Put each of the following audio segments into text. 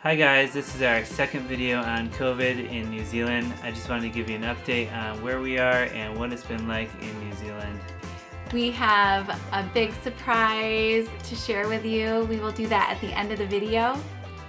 Hi guys, this is our second video on COVID in New Zealand. I just wanted to give you an update on where we are and what it's been like in New Zealand. We have a big surprise to share with you. We will do that at the end of the video.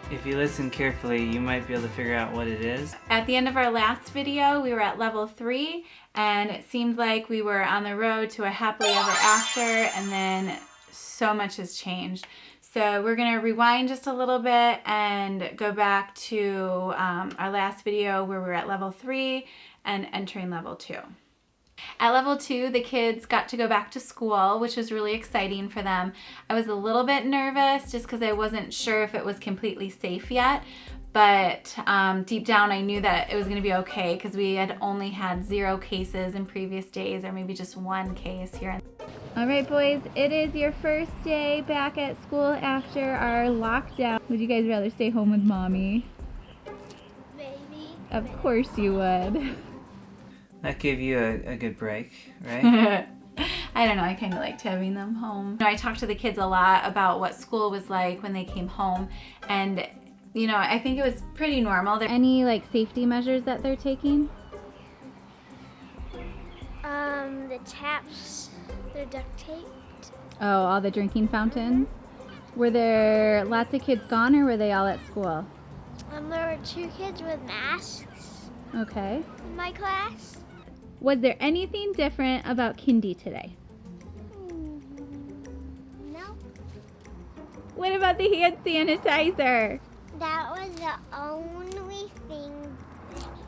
If you listen carefully, you might be able to figure out what it is. At the end of our last video, we were at level 3 and it seemed like we were on the road to a happily ever after, and then so much has changed. So we're gonna rewind just a little bit and go back to our last video where we were at level 3 and entering level 2. At level 2, the kids got to go back to school, which was really exciting for them. I was a little bit nervous just because I wasn't sure if it was completely safe yet, but deep down I knew that it was gonna be okay because we had only had 0 cases in previous days, or maybe just 1 case here. All right, boys, it is your first day back at school after our lockdown. Would you guys rather stay home with mommy? Maybe. Of course you would. That gave you a good break, right? I don't know, I kind of liked having them home. I talked to the kids a lot about what school was like when they came home, and you know, I think it was pretty normal. Any like safety measures that they're taking? The taps, they're duct taped. Oh, all the drinking fountains? Were there lots of kids gone, or were they all at school? There were 2 kids with masks Okay. in my class. Was there anything different about kindy today? No, What about the hand sanitizer? that was the only thing.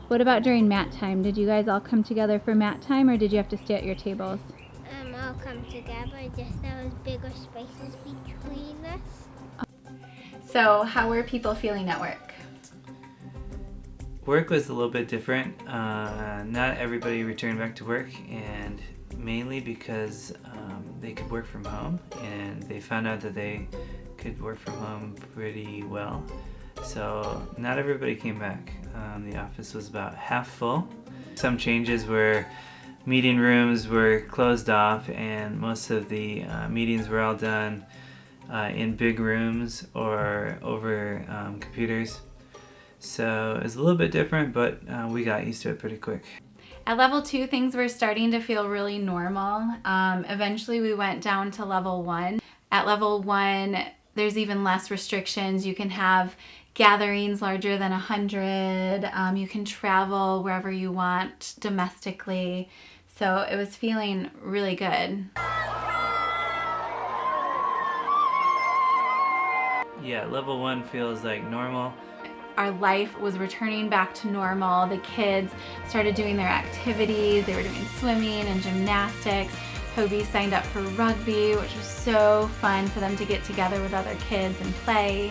What about during mat time? Did you guys all come together for mat time, or did you have to stay at your tables? All come together, just there was bigger spaces between us. So how were people feeling at work? Work was a little bit different. Not everybody returned back to work, and mainly because they could work from home, and they found out that they could work from home pretty well. So not everybody came back. The office was about half full. Some changes were meeting rooms were closed off, and most of the meetings were all done in big rooms or over computers. So it was a little bit different, but we got used to it pretty quick. At level 2, things were starting to feel really normal. Eventually we went down to level 1. At level 1, there's even less restrictions. You can have gatherings larger than 100. You can travel wherever you want domestically. So it was feeling really good. Yeah, level 1 feels like normal. Our life was returning back to normal. The kids started doing their activities. They were doing swimming and gymnastics. Hobie signed up for rugby, which was so fun for them to get together with other kids and play.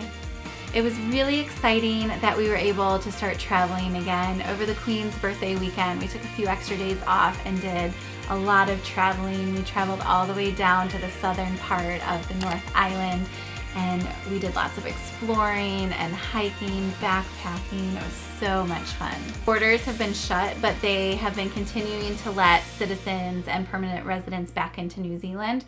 It was really exciting that we were able to start traveling again. Over the Queen's birthday weekend, we took a few extra days off and did a lot of traveling. We traveled all the way down to the southern part of the North Island, and we did lots of exploring and hiking, backpacking. It was so much fun. Borders have been shut, but they have been continuing to let citizens and permanent residents back into New Zealand.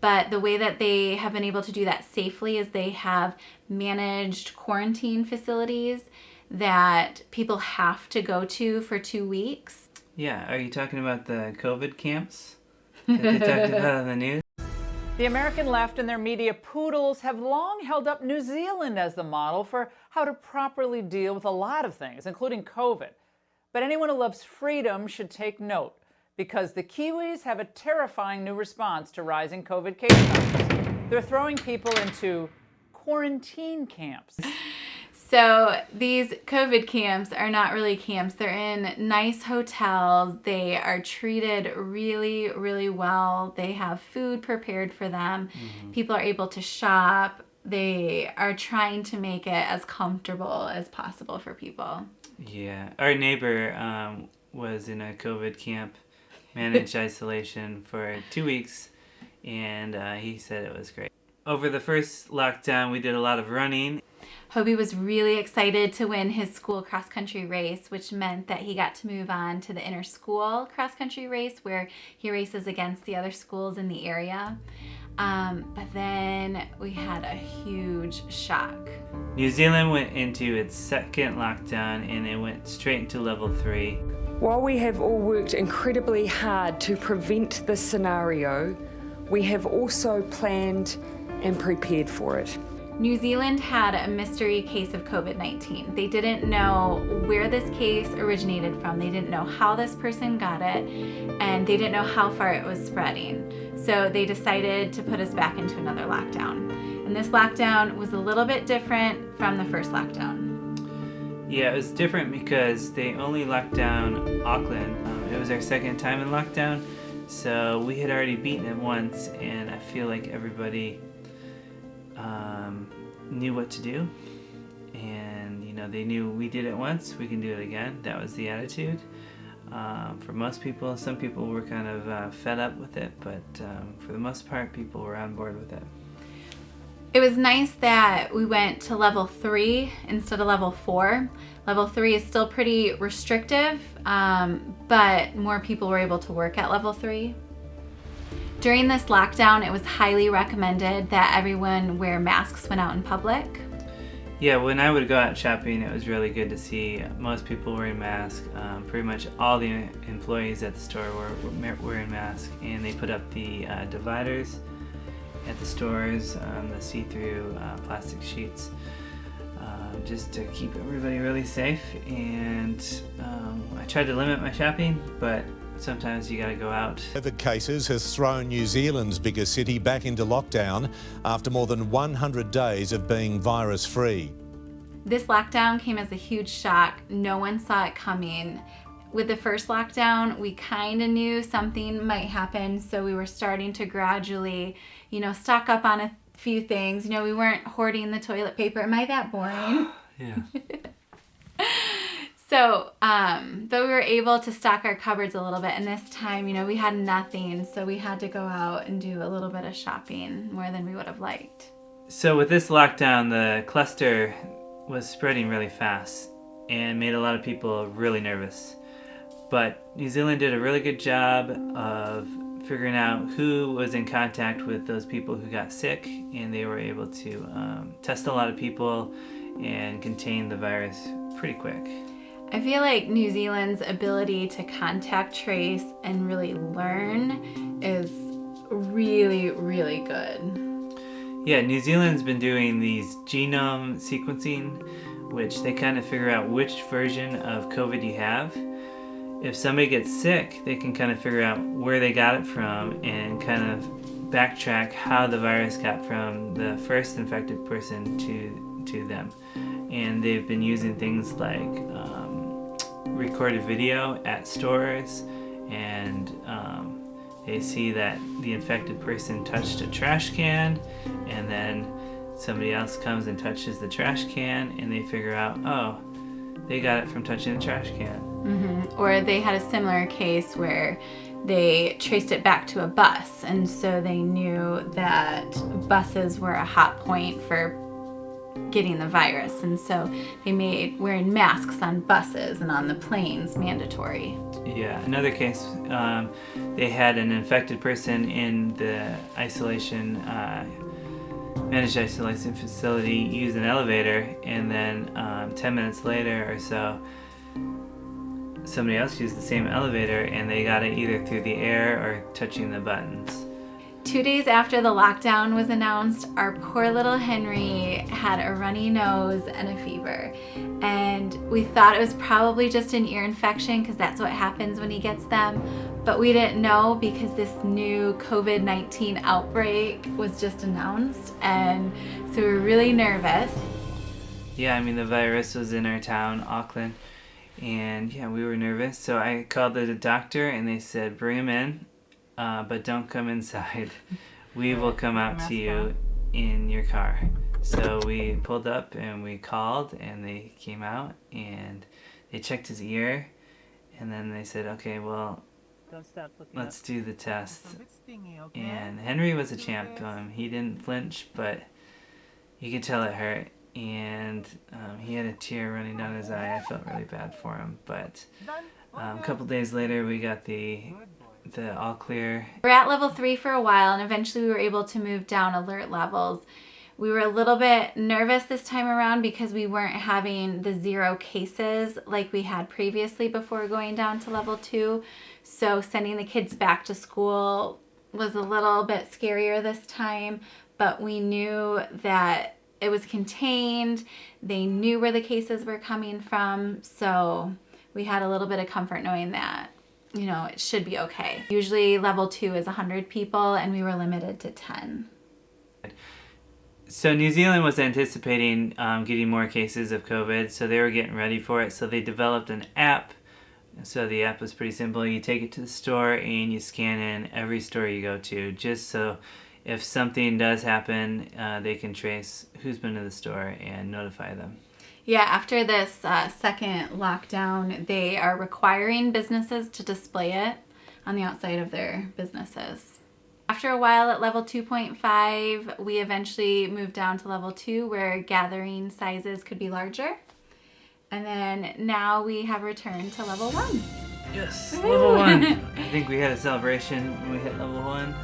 But the way that they have been able to do that safely is they have managed quarantine facilities that people have to go to for 2 weeks. Yeah, are you talking about the COVID camps that they talked about on the news? The American left and their media poodles have long held up New Zealand as the model for how to properly deal with a lot of things, including COVID. But anyone who loves freedom should take note, because the Kiwis have a terrifying new response to rising COVID case numbers. They're throwing people into quarantine camps. So these COVID camps are not really camps. They're in nice hotels. They are treated really, really well. They have food prepared for them. People are able to shop. They are trying to make it as comfortable as possible for people. Yeah, our neighbor was in a COVID camp, managed isolation for 2 weeks, and he said it was great. Over the first lockdown, we did a lot of running. Hobie was really excited to win his school cross-country race, which meant that he got to move on to the inter-school cross-country race where he races against the other schools in the area. But then we had a huge shock. New Zealand went into its second lockdown and it went straight into level 3. While we have all worked incredibly hard to prevent this scenario, we have also planned and prepared for it. New Zealand had a mystery case of COVID-19. They didn't know where this case originated from. They didn't know how this person got it, and they didn't know how far it was spreading. So they decided to put us back into another lockdown. And this lockdown was a little bit different from the first lockdown. Yeah, it was different because they only locked down Auckland. It was our second time in lockdown, so we had already beaten it once, and I feel like everybody knew what to do, and they knew we did it once, we can do it again. That was the attitude. For most people, some people were kind of fed up with it, but for the most part, people were on board with it. It was nice that we went to level 3 instead of level 4. Level 3 is still pretty restrictive, but more people were able to work at level 3. During this lockdown, it was highly recommended that everyone wear masks when out in public. Yeah, when I would go out shopping, it was really good to see most people wearing masks. Pretty much all the employees at the store were wearing masks, and they put up the dividers at the stores, the see-through plastic sheets, just to keep everybody really safe. And I tried to limit my shopping, but sometimes you gotta go out. COVID cases has thrown New Zealand's biggest city back into lockdown after more than 100 days of being virus-free. This lockdown came as a huge shock. No one saw it coming. With the first lockdown, we kind of knew something might happen, so we were starting to gradually, stock up on a few things. We weren't hoarding the toilet paper. Am I that boring? Yeah. So, though we were able to stock our cupboards a little bit, and this time, we had nothing, so we had to go out and do a little bit of shopping, more than we would have liked. So with this lockdown, the cluster was spreading really fast and made a lot of people really nervous. But New Zealand did a really good job of figuring out who was in contact with those people who got sick, and they were able to test a lot of people and contain the virus pretty quick. I feel like New Zealand's ability to contact trace and really learn is really, really good. Yeah, New Zealand's been doing these genome sequencing, which they kind of figure out which version of COVID you have. If somebody gets sick, they can kind of figure out where they got it from and kind of backtrack how the virus got from the first infected person to them. And they've been using things like recorded video at stores, and they see that the infected person touched a trash can, and then somebody else comes and touches the trash can, and they figure out, oh, they got it from touching the trash can. Mm-hmm. Or they had a similar case where they traced it back to a bus, and so they knew that buses were a hot point for getting the virus, and so they made wearing masks on buses and on the planes mandatory. Yeah, another case, they had an infected person in the managed isolation facility use an elevator, and then 10 minutes later or so, somebody else used the same elevator, and they got it either through the air or touching the buttons. 2 days after the lockdown was announced, our poor little Henry had a runny nose and a fever. And we thought it was probably just an ear infection because that's what happens when he gets them. But we didn't know because this new COVID-19 outbreak was just announced. And so we were really nervous. Yeah, I mean, the virus was in our town, Auckland. And yeah, we were nervous. So I called the doctor and they said, bring him in. But don't come inside. We will come out to you in your car. So we pulled up and we called, and they came out and they checked his ear, and then they said, okay, well, let's do the test. And Henry was a champ. He didn't flinch, but you could tell it hurt. And he had a tear running down his eye. I felt really bad for him. But a couple days later, we got the the all clear. We're at level 3 for a while, and eventually we were able to move down alert levels. We were a little bit nervous this time around because we weren't having the 0 cases like we had previously before going down to level 2. So sending the kids back to school was a little bit scarier this time, but we knew that it was contained. They knew where the cases were coming from, so we had a little bit of comfort knowing that, you know, it should be okay. Usually level 2 is 100 people, and we were limited to 10. So New Zealand was anticipating getting more cases of COVID, so they were getting ready for it. So they developed an app. So the app was pretty simple. You take it to the store and you scan in every store you go to, just so if something does happen, they can trace who's been to the store and notify them. Yeah, after this second lockdown, they are requiring businesses to display it on the outside of their businesses. After a while at level 2.5, we eventually moved down to level 2 where gathering sizes could be larger. And then now we have returned to level 1. Yes, level 1. I think we had a celebration when we hit level 1.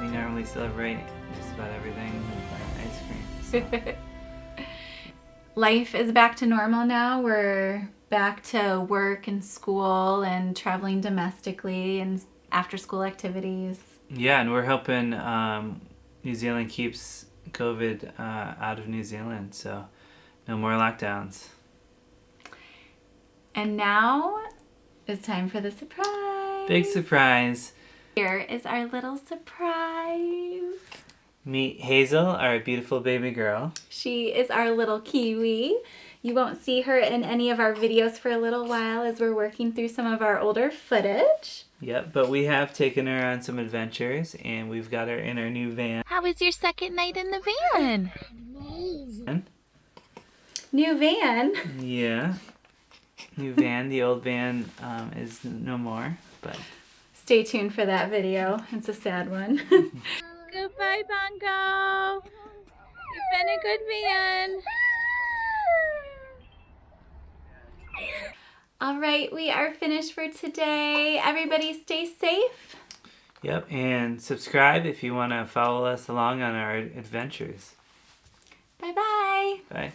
We normally celebrate just about everything with ice cream. So. Life is back to normal now. We're back to work and school and traveling domestically and after school activities. Yeah, and we're hoping New Zealand keeps COVID out of New Zealand, so no more lockdowns. And now it's time for the surprise. Big surprise. Here is our little surprise. Meet Hazel, our beautiful baby girl. She is our little Kiwi. You won't see her in any of our videos for a little while as we're working through some of our older footage. Yep, but we have taken her on some adventures, and we've got her in our new van. How was your second night in the van? Amazing. New van? Yeah. New van. The old van is no more, but... Stay tuned for that video. It's a sad one. Goodbye, Bongo. You've been a good van. All right, we are finished for today. Everybody stay safe. Yep, and subscribe if you want to follow us along on our adventures. Bye-bye. Bye.